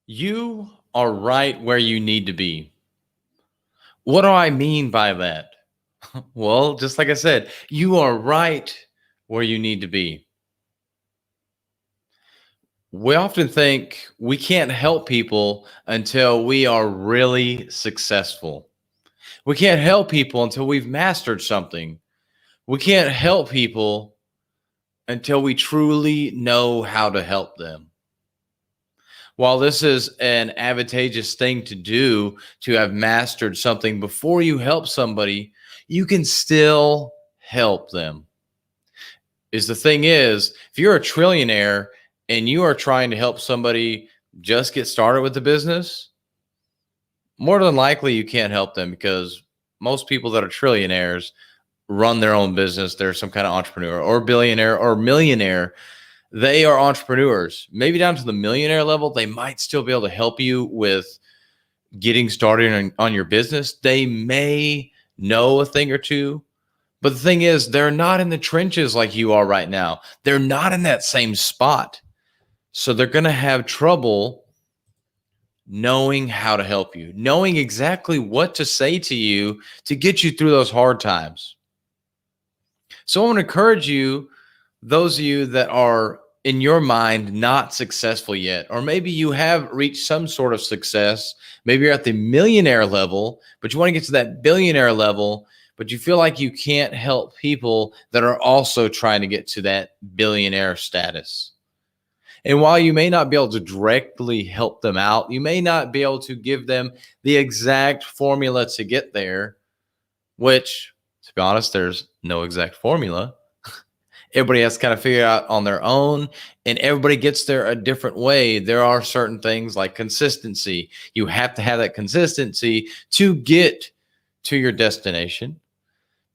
You are right where you need to be. What do I mean by that? Well, just like I said, you are right where you need to be. We often think we can't help people until we are really successful. We can't help people until we've mastered something. We can't help people until we truly know how to help them. While this is an advantageous thing to do to have mastered something before you help somebody, you can still help them. Is the thing is, if you're a trillionaire and you are trying to help somebody just get started with the business, more than likely you can't help them because most people that are trillionaires run their own business. They're some kind of entrepreneur or billionaire or millionaire. They are entrepreneurs. Maybe down to the millionaire level, they might still be able to help you with getting started on your business. They may know a thing or two, but the thing is, they're not in the trenches like you are right now. They're not in that same spot. So they're going to have trouble knowing how to help you, knowing exactly what to say to you to get you through those hard times. So I want to encourage you, those of you that are in your mind not successful yet, or maybe you have reached some sort of success, maybe you're at the millionaire level, but you want to get to that billionaire level, but you feel like you can't help people that are also trying to get to that billionaire status. And while you may not be able to directly help them out, you may not be able to give them the exact formula to get there, which, to be honest, there's no exact formula. Everybody has to kind of figure it out on their own, and everybody gets there a different way. There are certain things like consistency. You have to have that consistency to get to your destination.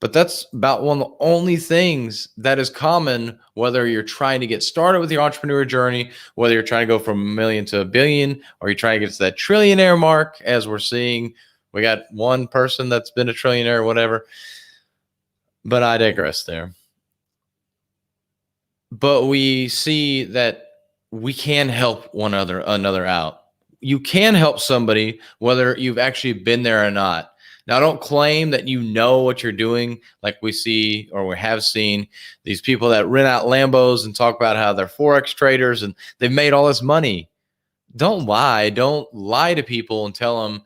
But that's about one of the only things that is common, whether you're trying to get started with your entrepreneur journey, whether you're trying to go from a million to a billion, or you're trying to get to that trillionaire mark, as we're seeing. We got one person that's been a trillionaire or whatever. But I digress there. But we see that we can help one another out. You can help somebody whether you've actually been there or not. Now, don't claim that you know what you're doing, like we see or we have seen these people that rent out Lambos and talk about how they're Forex traders and they've made all this money. Don't lie. Don't lie to people and tell them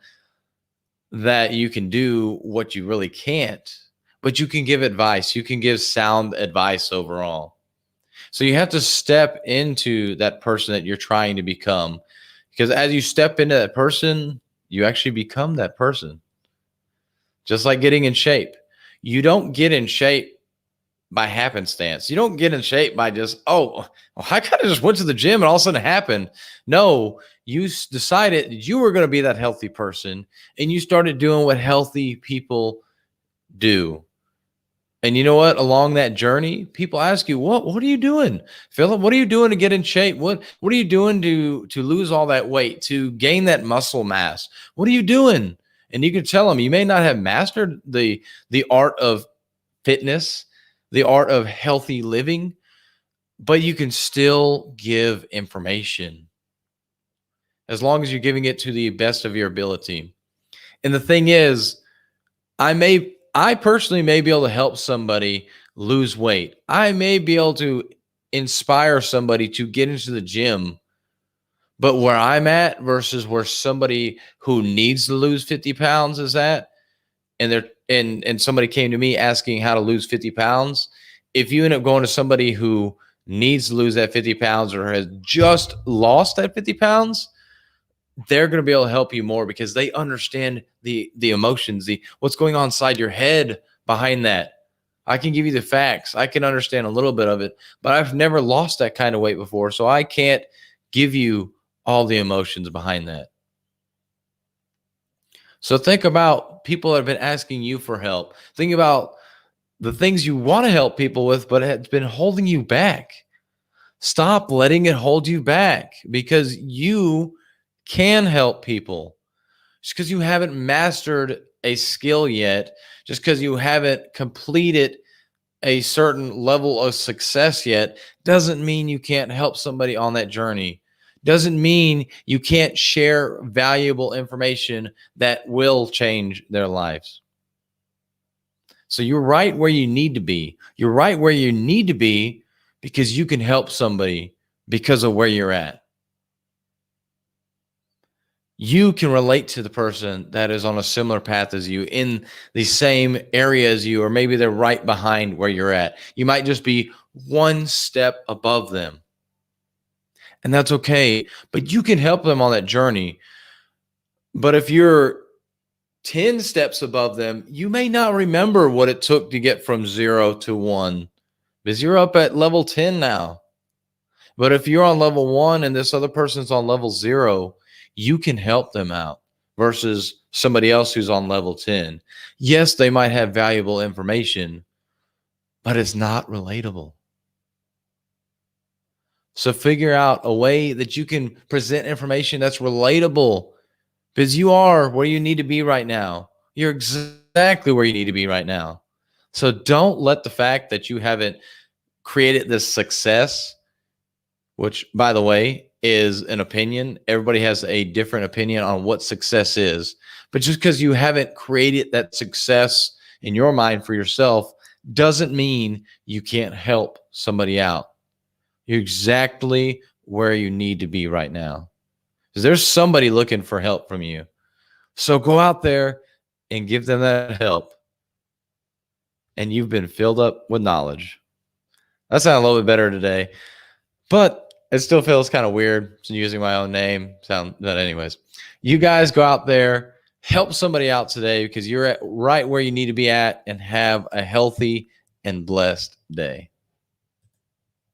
that you can do what you really can't, but you can give advice. You can give sound advice overall. So you have to step into that person that you're trying to become, because as you step into that person, you actually become that person. Just like getting in shape. You don't get in shape by happenstance. You don't get in shape by just, oh, I kind of just went to the gym and all of a sudden it happened. No, you decided you were going to be that healthy person and you started doing what healthy people do. And you know what? Along that journey, people ask you, what are you doing? Philip, what are you doing to get in shape? What are you doing to lose all that weight, to gain that muscle mass? What are you doing? And you can tell them you may not have mastered the art of fitness, the art of healthy living, but you can still give information as long as you're giving it to the best of your ability. And the thing is, I personally may be able to help somebody lose weight. I may be able to inspire somebody to get into the gym, but where I'm at versus where somebody who needs to lose 50 pounds is at, and somebody came to me asking how to lose 50 pounds. If you end up going to somebody who needs to lose that 50 pounds or has just lost that 50 pounds, they're going to be able to help you more because they understand the emotions, the what's going on inside your head behind that. I can give you the facts. I can understand a little bit of it, but I've never lost that kind of weight before, so I can't give you all the emotions behind that. So think about people that have been asking you for help. Think about the things you want to help people with, but it's been holding you back. Stop letting it hold you back because you can help people. Just because you haven't mastered a skill yet, just because you haven't completed a certain level of success yet, doesn't mean you can't help somebody on that journey. Doesn't mean you can't share valuable information that will change their lives. So you're right where you need to be. You're right where you need to be because you can help somebody because of where you're at. You can relate to the person that is on a similar path as you in the same area as you, or maybe they're right behind where you're at. You might just be one step above them. And that's okay, but you can help them on that journey. But if you're 10 steps above them, you may not remember what it took to get from 0 to 1 because you're up at level 10 now. But if you're on level 1 and this other person's on level 0, you can help them out versus somebody else who's on level 10. Yes, they might have valuable information, but it's not relatable. So figure out a way that you can present information that's relatable because you are where you need to be right now. You're exactly where you need to be right now. So don't let the fact that you haven't created this success, which, by the way, is an opinion. Everybody has a different opinion on what success is. But just because you haven't created that success in your mind for yourself doesn't mean you can't help somebody out. You're exactly where you need to be right now. Because there's somebody looking for help from you. So go out there and give them that help. And you've been filled up with knowledge. That sounded a little bit better today. But it still feels kind of weird using my own name. But anyways, you guys go out there, help somebody out today because you're right where you need to be at, and have a healthy and blessed day.